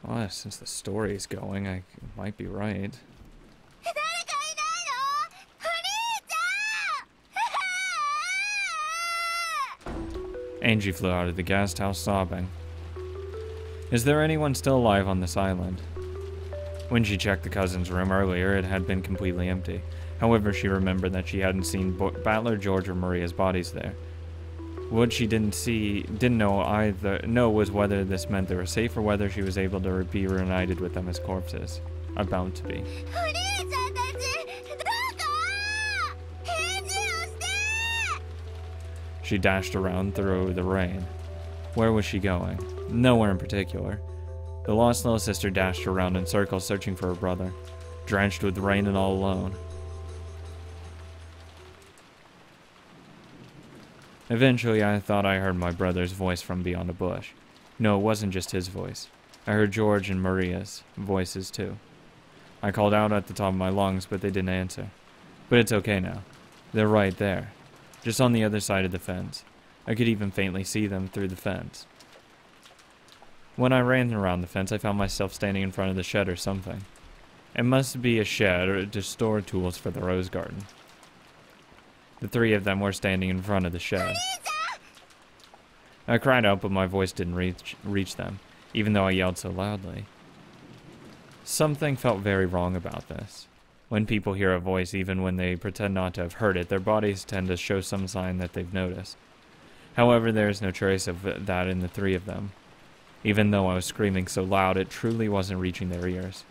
Well, since the story's going, I might be right. Angie flew out of the guest house sobbing. Is there anyone still alive on this island? When she checked the cousin's room earlier, it had been completely empty. However, she remembered that she hadn't seen Battler George or Maria's bodies there. What she didn't know was whether this meant they were safe or whether she was able to be reunited with them as corpses. About to be. She dashed around through the rain. Where was she going? Nowhere in particular. The lost little sister dashed around in circles searching for her brother, drenched with rain and all alone. Eventually, I thought I heard my brother's voice from beyond a bush. No, it wasn't just his voice. I heard George and Maria's voices too. I called out at the top of my lungs, but they didn't answer. But it's okay now. They're right there, just on the other side of the fence. I could even faintly see them through the fence. When I ran around the fence, I found myself standing in front of the shed or something. It must be a shed or to store tools for the rose garden. The three of them were standing in front of the shed. I cried out, but my voice didn't reach them, even though I yelled so loudly. Something felt very wrong about this. When people hear a voice, even when they pretend not to have heard it, their bodies tend to show some sign that they've noticed. However, there is no trace of that in the three of them. Even though I was screaming so loud, it truly wasn't reaching their ears.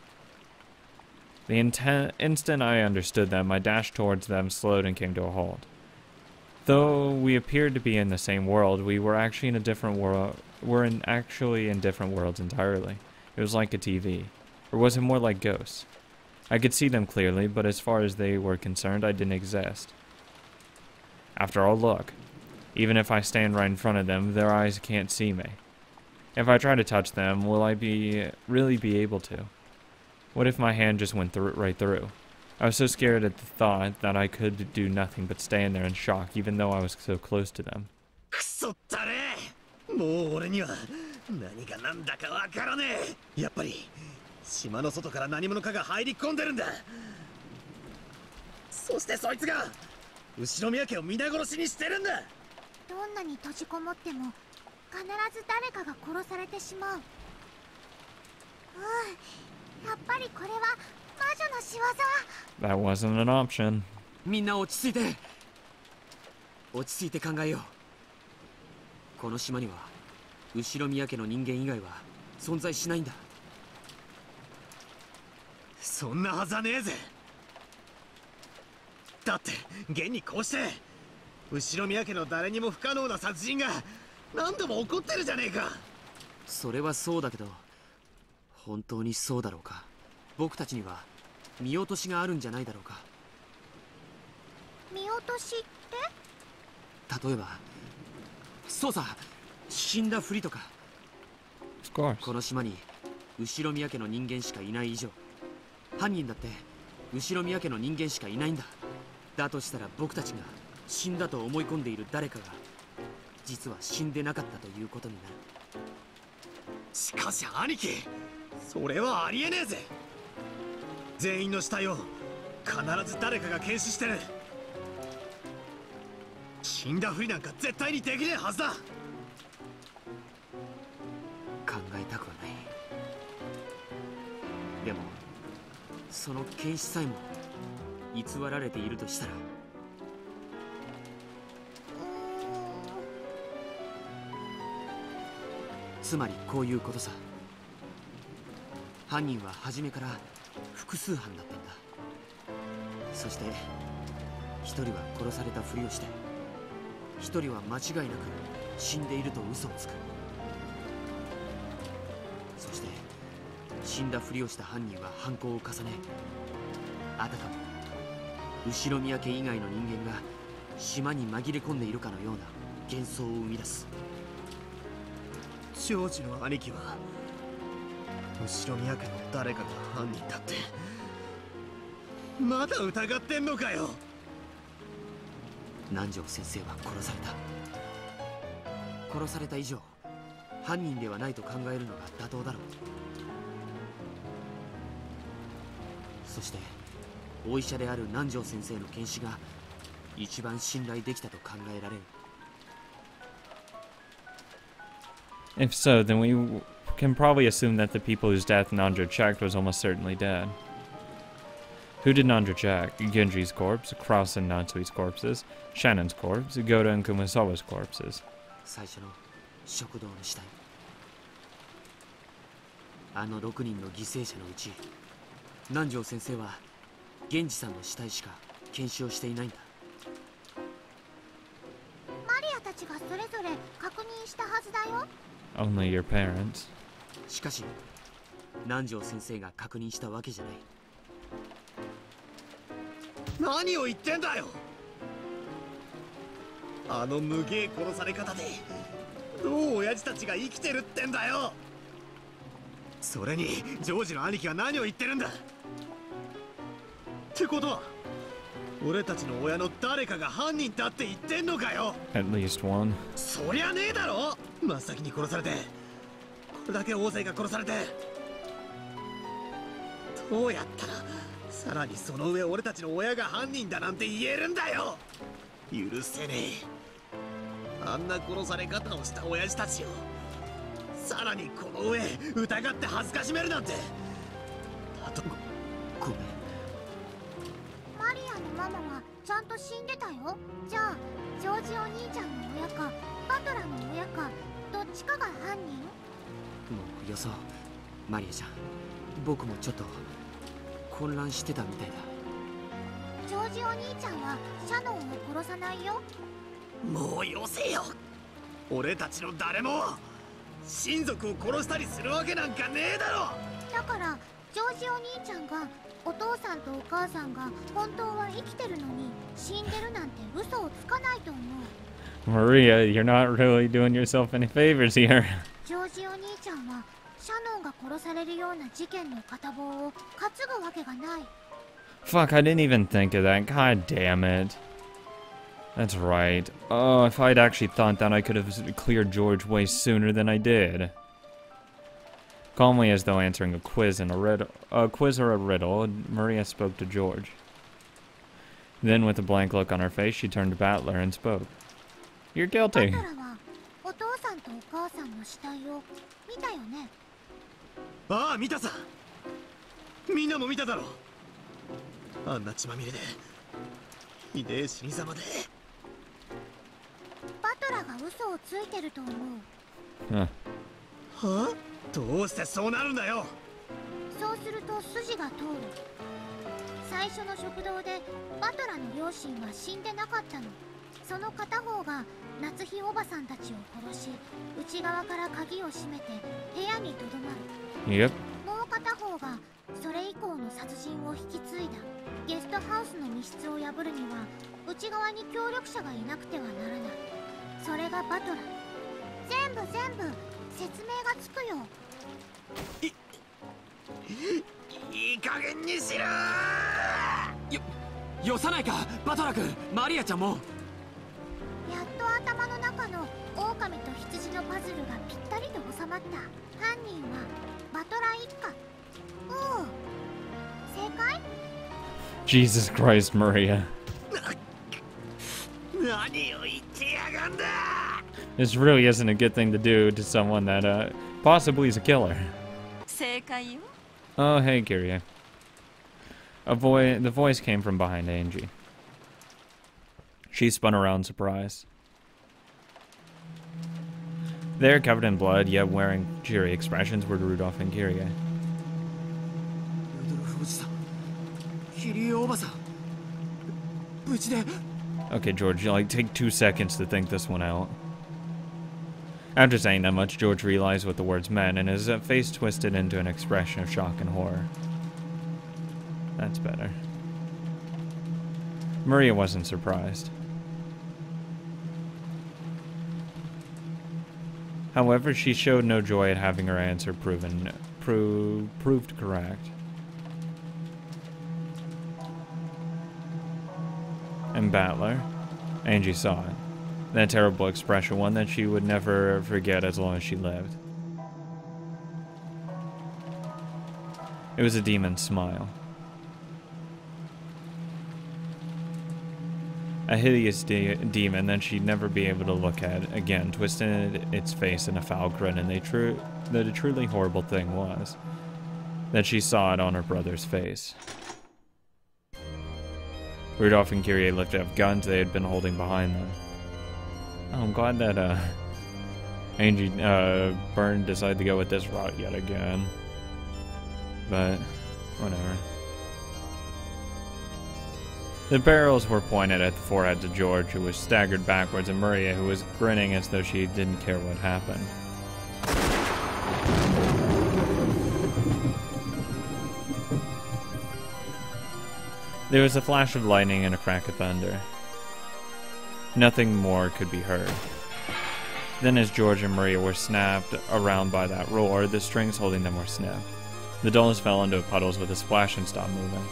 The instant I understood them, my dash towards them slowed and came to a halt. Though we appeared to be in the same world, we were actually in a different world. Actually in different worlds entirely. It was like a TV. Or was it more like ghosts? I could see them clearly, but as far as they were concerned, I didn't exist. After all, look. Even if I stand right in front of them, their eyes can't see me. If I try to touch them, will I really be able to? What if my hand just went right through? I was so scared at the thought that I could do nothing but stand there in shock, even though I was so close to them. That wasn't an option. みんな落ち着いて考えよう。この島には後ろ宮家の人間以外は存在しないんだ。そんなはずはねえぜ。だって現にこうして後ろ宮家の誰にも不可能な殺人が何度も起こってるじゃねえか。それはそうだけど、本当にそうだろうか。僕たちには見落としがあるんじゃないだろうか。見落としって？例えば、そうさ、死んだふりとか。この島に後ろ宮家の人間しかいない以上、犯人だって後ろ宮家の人間しかいないんだ。だとしたら僕たちが死んだと思い込んでいる誰かが実は死んでなかったということになる。しかし兄貴、それはありえねえぜ。全員の死体を必ず誰かが検視してる。死んだふりなんか絶対にできねえはずだ。考えたくはない。でもその検視さえも偽られているとしたら、つまりこういうことさ。犯人は初めから複数犯だったんだ。そして一人は殺されたふりをして、一人は間違いなく死んでいると嘘をつく。そして死んだふりをした犯人は犯行を重ね、あたかも後ろ宮家以外の人間が島に紛れ込んでいるかのような幻想を生み出す。ジョージの兄貴は後ろ宮家の誰かが犯人だってまだ疑ってんのかよ。南條先生は殺された。殺された以上犯人ではないと考えるのが妥当だろう。そしてお医者である南條先生の検視が一番信頼できたと考えられる。 If so, then we can probably assume that the people whose death Nanjo checked was almost certainly dead. Who did Nanjo check? Genji's corpse, Kraus and Natsui's corpses, Shannon's corpse, Goda and Kumasawa's corpses. 最初の食堂の死体、あの6人の犠牲者のうち南條先生は源氏さんの死体しか検視をしていないんだ。マリアたちがそれぞれ確認したはずだよ。 Only your parents. しかし南條先生が確認したわけじゃない。何を言ってんだよ。あの無芸殺され方でどう親父たちが生きてるってんだよ。それにジョージの兄貴は何を言ってるんだ。ってことは俺たちの親の誰かが犯人だって言ってんのかよ。 At least one. そりゃねえだろ。真っ先に殺されてこれだけ大勢が殺されて、どうやったらさらにその上俺たちの親が犯人だなんて言えるんだよ。許せねえ。あんな殺され方をした親父たちをさらにこの上疑って恥ずかしめるなんて。あとごめん。マリアのママはちゃんと死んでたよ。じゃあジョージお兄ちゃんの親かバトラの親かどっちかが犯人？もうよそう。マリアちゃん、僕もちょっと混乱してたみたいだ。ジョージお兄ちゃんはシャノンを殺さないよ。もうよせよ。俺たちの誰も親族を殺したりするわけなんかねえだろ。だからジョージお兄ちゃんがお父さんとお母さんが本当は生きてるのに死んでるなんて嘘をつかないと思う。 Maria, you're not really doing yourself any favors here. ジョージお兄ちゃんはシャノンが殺されるような事件の片棒を担ぐわけがない。 Fuck, I didn't even think of that. God damn it. That's right. Oh, if I'd actually thought that, I could have cleared George way sooner than I did. Calmly, as though answering a quiz or a riddle, Maria spoke to George. Then, with a blank look on her face, she turned to Battler and spoke. You're バト guilty. ラはお父さんとお母さんの死体を見たよね。ああ見たさ。みんなも見ただろ。あんな血まみれでひでえ死に様で。バトラが嘘をついてると思う。 Huh. はあ、どうしてそうなるんだよ。そうすると筋が通る。最初の食堂でバトラの両親は死んでなかったの。その片方が夏日おばさんたちを殺し、内側から鍵を閉めて部屋にとどまる。 Yep. もう片方がそれ以降の殺人を引き継いだ。ゲストハウスの密室を破るには内側に協力者がいなくてはならない。それがバトラ。全部説明がつくよ。いい加減にしろ。よさないかバトラ君。マリアちゃんも。やっと頭の中の狼と羊のパズルがぴったりと収まった。犯人はバトラ一家。おお、正解？ Jesus Christ, Maria. 何を言ってやがんだ。 This really isn't a good thing to do to someone that, possibly is a killer. 正解よ。 Oh, hey, Kiria. The voice came from behind Angie. She spun around, surprised. There, covered in blood, yet wearing cheery expressions, were Rudolph and Kiria. ルドルフおじさん、キリエおばさん、無事で。 Okay, George, take 2 seconds to think this one out. After saying that much, George realized what the words meant, and his face twisted into an expression of shock and horror. That's better. Maria wasn't surprised. However, she showed no joy at having her answer proved correct. And Battler, Angie saw it. That terrible expression, one that she would never forget as long as she lived. It was a demon's smile. A hideous demon that she'd never be able to look at again, twisted its face in a foul grin, and the truly horrible thing was that she saw it on her brother's face. Rudolph and Kyrie lifted up guns they had been holding behind them. Oh, I'm glad that Angie Byrne decided to go with this route yet again. But whatever. The barrels were pointed at the foreheads of George, who was staggered backwards, and Maria, who was grinning as though she didn't care what happened. There was a flash of lightning and a crack of thunder. Nothing more could be heard. Then, as George and Maria were snapped around by that roar, the strings holding them were snipped. The dolls fell into puddles with a splash and stopped moving.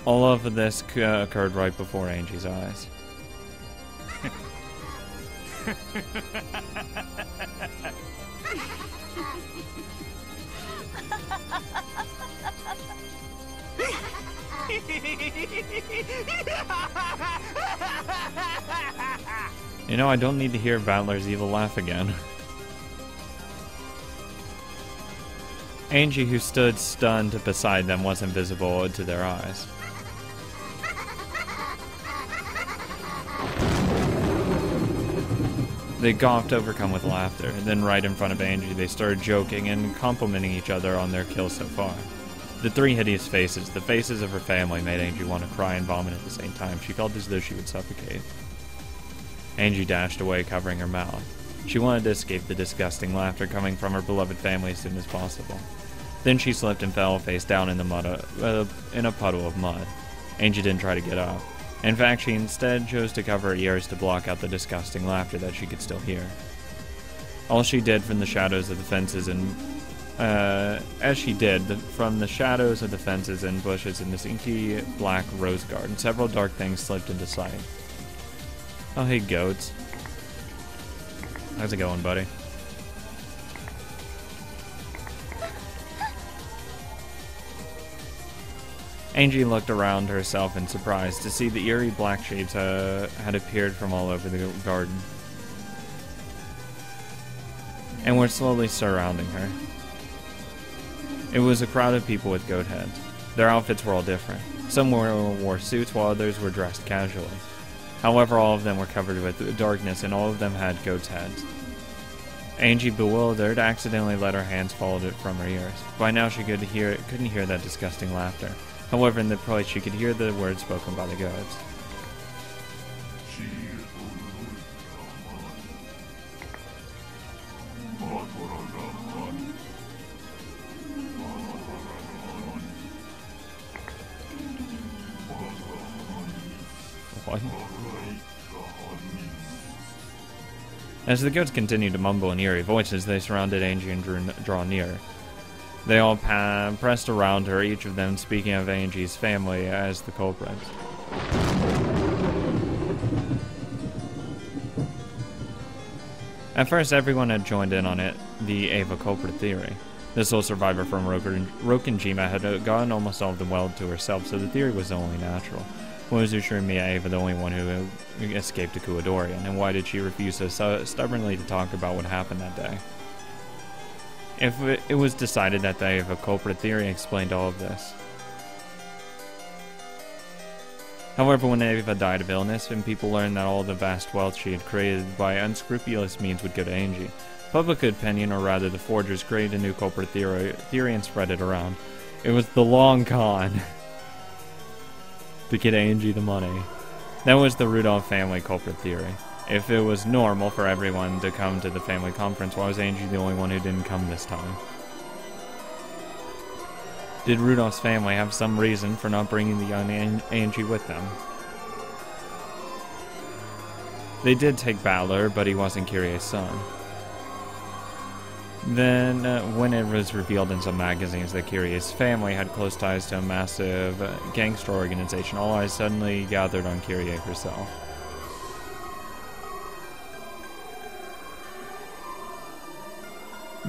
All of this occurred right before Angie's eyes. You know, I don't need to hear Valor's evil laugh again. Angie, who stood stunned beside them, wasn't visible to their eyes. They gawped, overcome with laughter. Then right in front of Angie, they started joking and complimenting each other on their kills so far. The three hideous faces, the faces of her family, made Angie want to cry and vomit at the same time. She felt as though she would suffocate. Angie dashed away, covering her mouth. She wanted to escape the disgusting laughter coming from her beloved family as soon as possible. Then she slipped and fell face down in a puddle of mud. Angie didn't try to get up. In fact, she instead chose to cover her ears to block out the disgusting laughter that she could still hear. All she did from the shadows of the fences and from the shadows of the fences and bushes in this inky black rose garden, several dark things slipped into sight. Oh, hey, goats. How's it going, buddy? Angie looked around herself in surprise to see the eerie black shapes had appeared from all over the garden and were slowly surrounding her. It was a crowd of people with goat heads. Their outfits were all different. Some wore suits while others were dressed casually. However, all of them were covered with darkness and all of them had goats' heads. Angie, bewildered, accidentally let her hands fall from her ears. By now she couldn't hear that disgusting laughter. However, in the place she could hear the words spoken by the goats. What? As the goats continued to mumble in eerie voices, they surrounded Angie and drew near. They all pressed around her, each of them speaking of Angie's family as the culprits. At first, everyone had joined in on it, the Ava culprit theory. The sole survivor from Rokenjima had gotten almost all of the wealth to herself, so the theory was only natural. Was Ushiromiya Ava the only one who escaped to Kuadorian, and why did she refuse so stubbornly to talk about what happened that day? If it was decided that the Ava culprit theory explained all of this. However, when Ava died of illness, and people learned that all the vast wealth she had created by unscrupulous means would go to Angie, public opinion, or rather the forgers, created a new culprit theory and spread it around. It was the long con to get Angie the money. That was the Rudolph family culprit theory. If it was normal for everyone to come to the family conference, why was Angie the only one who didn't come this time? Did Rudolph's family have some reason for not bringing the young Angie with them? They did take Valor, but he wasn't Kyrie's son. Then, when it was revealed in some magazines that Kyrie's family had close ties to a massive gangster organization, all eyes suddenly gathered on Kyrie herself.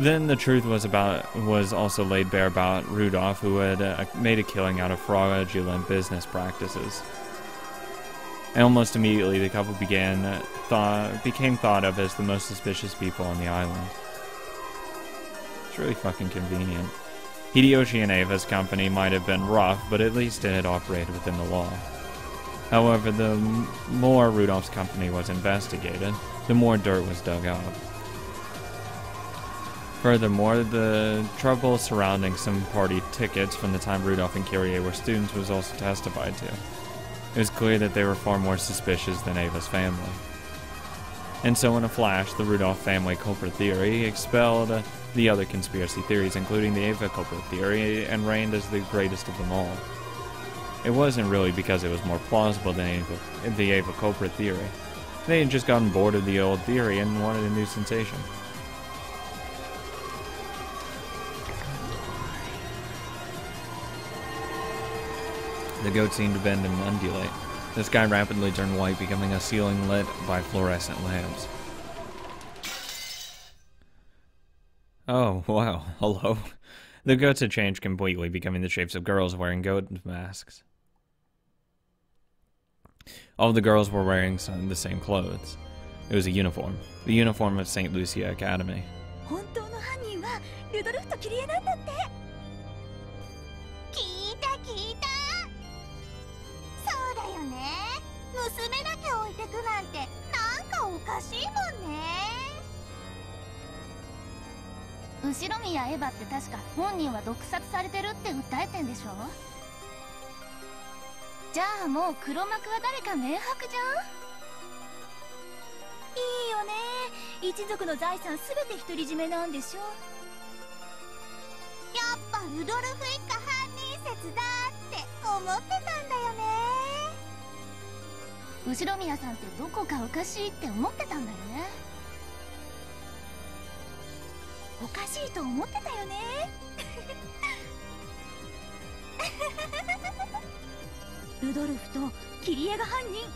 Then the truth was also laid bare about Rudolph, who had made a killing out of fraudulent business practices. And almost immediately, the couple became thought of as the most suspicious people on the island. It's really fucking convenient. Hideyoshi and Ava's company might have been rough, but at least it had operated within the law. However, the more Rudolph's company was investigated, the more dirt was dug up. Furthermore, the trouble surrounding some party tickets from the time Rudolph and Kyrie were students was also testified to. It was clear that they were far more suspicious than Ava's family. And so in a flash, the Rudolph family culprit theory expelled the other conspiracy theories, including the Ava culprit theory, and reigned as the greatest of them all. It wasn't really because it was more plausible than the Ava culprit theory. They had just gotten bored of the old theory and wanted a new sensation. The goat seemed to bend and undulate. The sky rapidly turned white, becoming a ceiling lit by fluorescent lamps. Oh, wow. Hello. The goats had changed completely, becoming the shapes of girls wearing goat masks. All of the girls were wearing the same clothes. It was a uniform. The uniform of St. Lucia Academy. Ushromiya Eva って確か本人は毒殺されてるって訴えてんでしょ。じゃあもう黒幕は誰か明白じゃん。いいよね。一族の財産すべて独り占めなんでしょ。やっぱルドルフ一家犯人説だって思ってたんだよね。後宮さんってどこかおかしいって思ってたんだよね。おかしいと思ってたよね。ルドルフとキリエが犯人。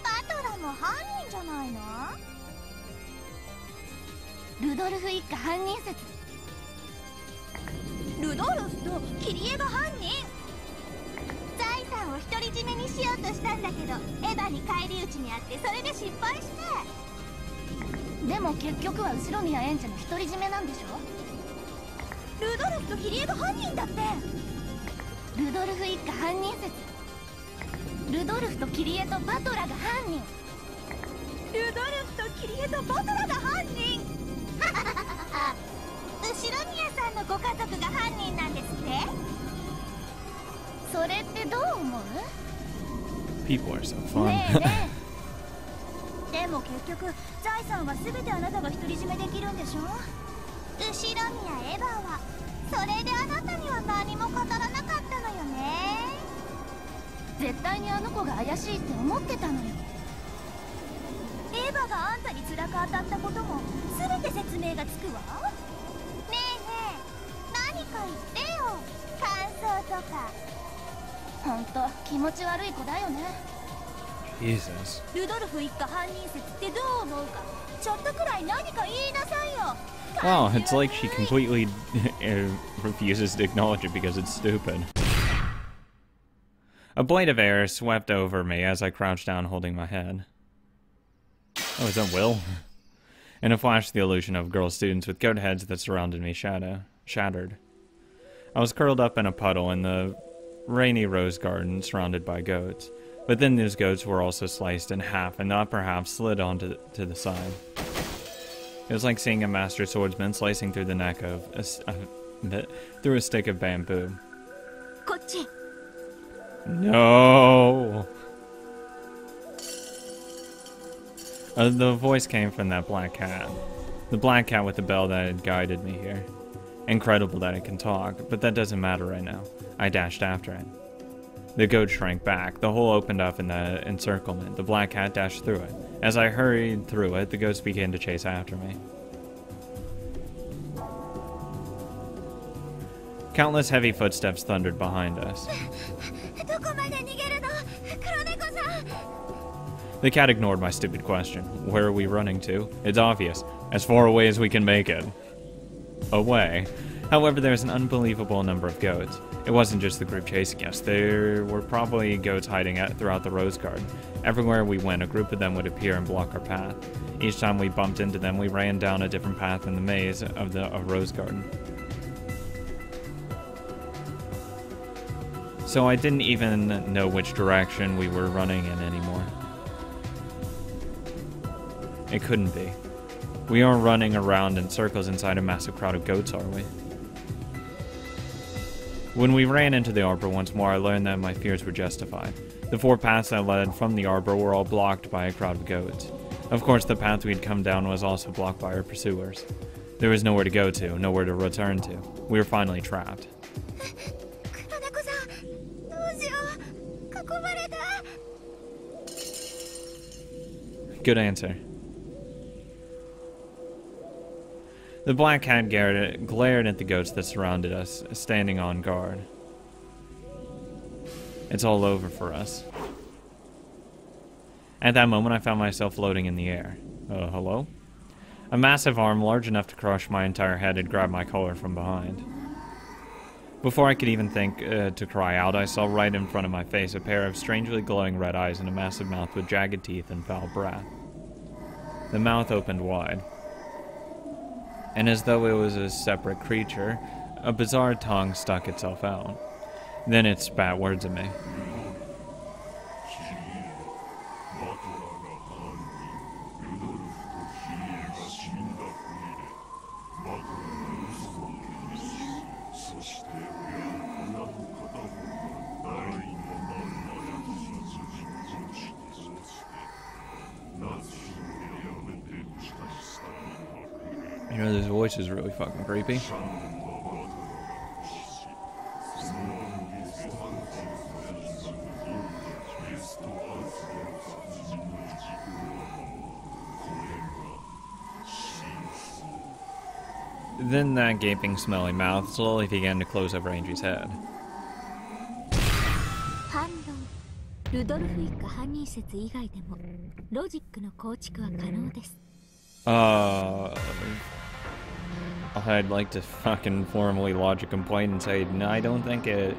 バトラも犯人じゃないの？ルドルフ一家犯人説。ルドルフとキリエが犯人。財産を独り占めにしようとしたんだけどエヴァに返り討ちにあってそれで失敗して。でも結局は後宮園児の独り占めなんでしょ。ルドルフとキリエが犯人だって。ルドルフ一家犯人説。ルドルフとキリエとバトラが犯人。ルドルフとキリエとバトラが犯人。後宮さんのご家族が犯人なんですって。それってどう思う？ People are so fun. ねえねえ。でも結局財産は全てあなたが独り占めできるんでしょ。後宮エヴァはそれであなたには何も語らなかったのよね。絶対にあの子が怪しいって思ってたのよ。エヴァがあんたに辛く当たったことも全て説明がつくわ。ねえねえ、何か言ってよ。感想とか。ほんと気持ち悪い子だよね。Jesus. ルドルフ一家犯人説ってどう思うか。ちょっとくらい何か言いなさいよ。Wow, it's like she completely refuses to acknowledge it because it's stupid. A blade of air swept over me as I crouched down holding my head. Oh, is that Will? In a flash, the illusion of girl students with goat heads that surrounded me shattered. I was curled up in a puddle in the rainy rose garden surrounded by goats. But then those goats were also sliced in half, and the upper half slid onto the side. It was like seeing a master swordsman slicing through the neck of through a stick of bamboo. No! The voice came from that black cat. The black cat with the bell that had guided me here. Incredible that it can talk, but that doesn't matter right now. I dashed after it. The goat shrank back. The hole opened up in the encirclement. The black cat dashed through it. As I hurried through it, the goats began to chase after me. Countless heavy footsteps thundered behind us. The cat ignored my stupid question. Where are we running to? It's obvious. As far away as we can make it. away. However, there's an unbelievable number of goats. It wasn't just the group chasing us. There were probably goats hiding throughout the rose garden. Everywhere we went, a group of them would appear and block our path. Each time we bumped into them, we ran down a different path in the maze of the rose garden. So I didn't even know which direction we were running in anymore. It couldn't be. We aren't running around in circles inside a massive crowd of goats, are we? When we ran into the arbor once more, I learned that my fears were justified. The 4 paths that led from the arbor were all blocked by a crowd of goats. Of course, the path we'd come down was also blocked by our pursuers. There was nowhere to go to, nowhere to return to. We were finally trapped. Good answer. The black cat glared at the goats that surrounded us, standing on guard. It's all over for us. At that moment, I found myself floating in the air. Hello? A massive arm large enough to crush my entire head had grabbed my collar from behind. Before I could even think to cry out, I saw right in front of my face a pair of strangely glowing red eyes and a massive mouth with jagged teeth and foul breath. The mouth opened wide. And as though it was a separate creature, a bizarre tongue stuck itself out. Then it spat words at me. You know, this voice is really fucking creepy. Then that gaping, smelly mouth slowly began to close over Angie's head. I'd like to fucking formally lodge a complaint and say, no, I don't think it...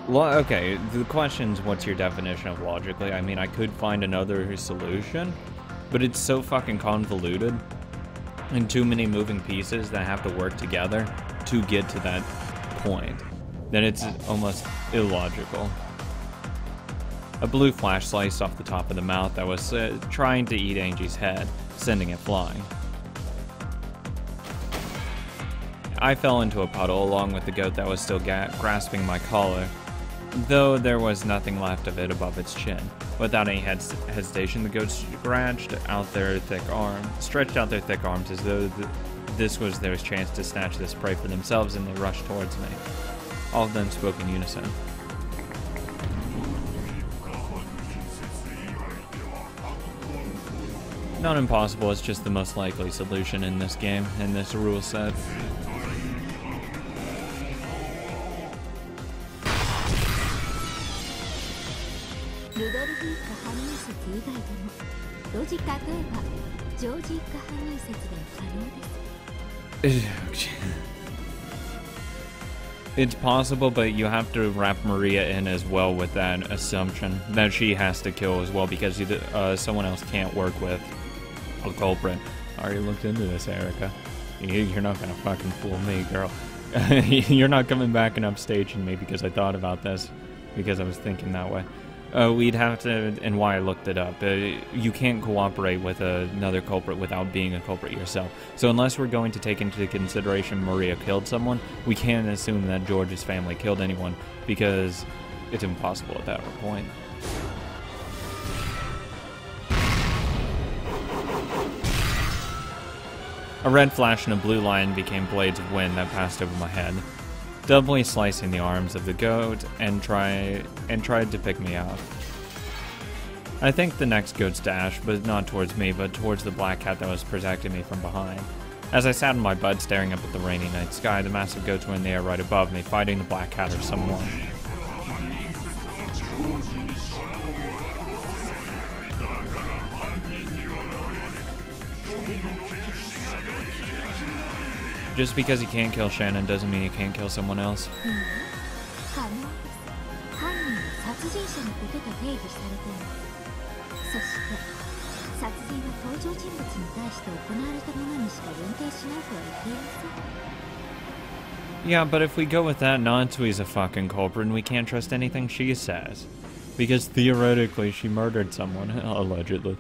Okay, the question's what's your definition of logically? I mean, I could find another solution, but it's so fucking convoluted and too many moving pieces that have to work together to get to that point that it's almost illogical. A blue flash sliced off the top of the mouth that was trying to eat Angie's head, sending it flying. I fell into a puddle along with the goat that was still grasping my collar, though there was nothing left of it above its chin. Without any hesitation, the goats stretched out their thick arms as though this was their chance to snatch this prey for themselves, and they rushed towards me. All of them spoke in unison. Not impossible, it's just the most likely solution in this game, in this rule set. It's possible, but you have to wrap Maria in as well with that assumption that she has to kill as well, because someone else can't work with a culprit. I already looked into this, Erica. You're not gonna fucking fool me, girl. You're not coming back and upstaging me because I thought about this, because I was thinking that way. We'd have to, and why I looked it up, you can't cooperate with another culprit without being a culprit yourself. So unless we're going to take into consideration Maria killed someone, we can't assume that George's family killed anyone, because it's impossible at that point. A red flash and a blue line became blades of wind that passed over my head, doubly slicing the arms of the goat and tried to pick me up. I think the next goats dashed, but not towards me, but towards the black cat that was protecting me from behind. As I sat on my butt staring up at the rainy night sky, the massive goats were in the air right above me, fighting the black cat or someone. Just because he can't kill Shannon doesn't mean he can't kill someone else. Yeah, but if we go with that, Natsui's a fucking culprit and we can't trust anything she says. Because theoretically she murdered someone, allegedly.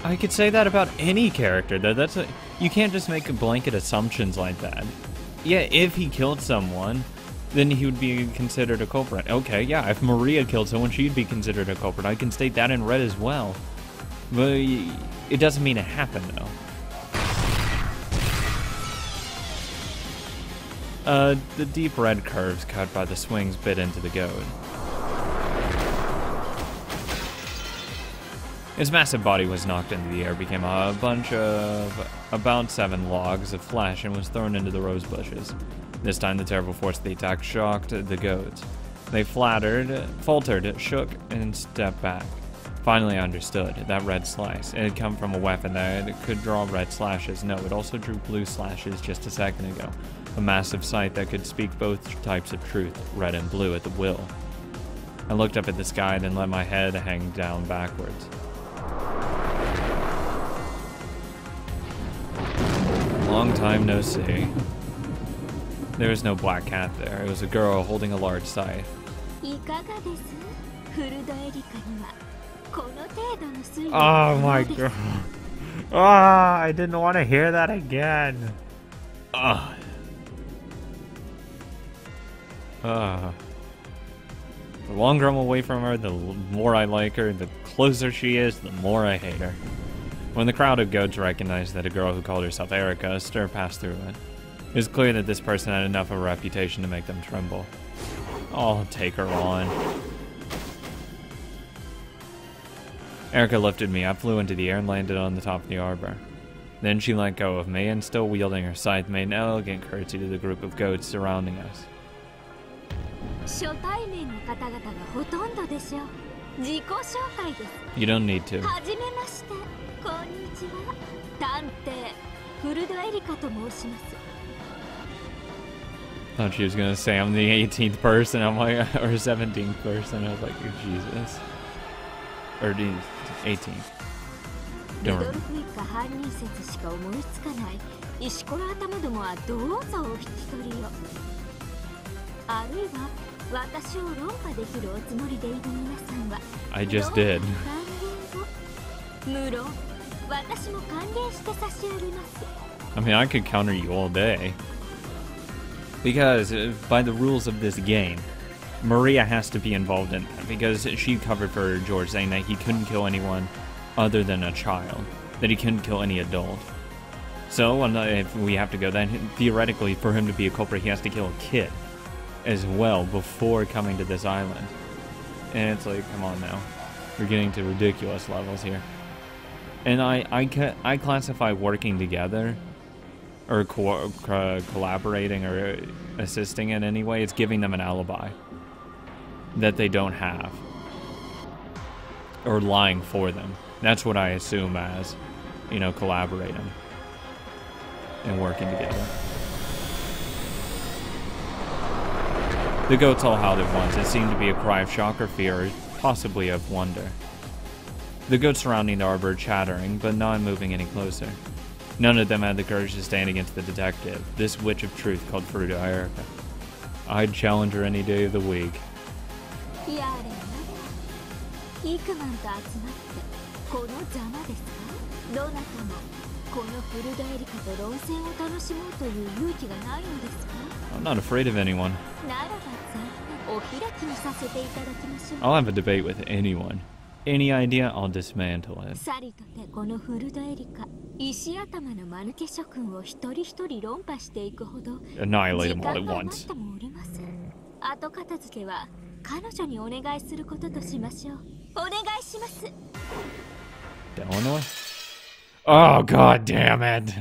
I could say that about any character, though. You can't just make blanket assumptions like that. Yeah, if he killed someone, then he would be considered a culprit. Okay, yeah, if Maria killed someone, she'd be considered a culprit. I can state that in red as well. But it doesn't mean it happened, though. The deep red curves cut by the swings bit into the goat. Its massive body was knocked into the air, became a bunch of about 7 logs of flesh, and was thrown into the rose bushes. This time, the terrible force of the attack shocked the goats. They faltered, shook, and stepped back. Finally, I understood. That red slice. It had come from a weapon that could draw red slashes. No, it also drew blue slashes just a second ago. A massive sight that could speak both types of truth, red and blue, at the will. I looked up at the sky, then let my head hang down backwards. Long time no see. There was no black cat there. It was a girl holding a large scythe. Oh my god. Ah, I didn't want to hear that again. The longer I'm away from her, the more I like her. The closer she is, the more I hate her. When the crowd of goats recognized that a girl who called herself Erica, a stir passed through it. It was clear that this person had enough of a reputation to make them tremble. I'll take her on. Erica lifted me up, flew into the air, and landed on the top of the arbor. Then she let go of me, and still wielding her scythe, made an elegant curtsy to the group of goats surrounding us. You don't need to. Thought she was gonna say I'm the 18th person. I'm like, or 17th person. I was like, Jesus. Or the 18th. Don't remember. I just did. I mean, I could counter you all day. Because, by the rules of this game, Maria has to be involved in that. Because she covered for George, saying that he couldn't kill anyone other than a child. That he couldn't kill any adult. So, if we have to go, then theoretically, for him to be a culprit, he has to kill a kid as well before coming to this island. And it's like, come on now. We're getting to ridiculous levels here. And I classify working together, or collaborating, or assisting in any way, it's giving them an alibi that they don't have. Or lying for them. That's what I assume as, you know, collaborating and working together. The goats all howled at once. It seemed to be a cry of shock or fear, or possibly of wonder. The goats surrounding the arbor chattering, but not moving any closer. None of them had the courage to stand against the detective, this witch of truth called Furuta Erica. I'd challenge her any day of the week. I'm not afraid of anyone. I'll have a debate with anyone. Any idea, I'll dismantle it. Annihilate them all at once. Illinois? Oh, god damn it.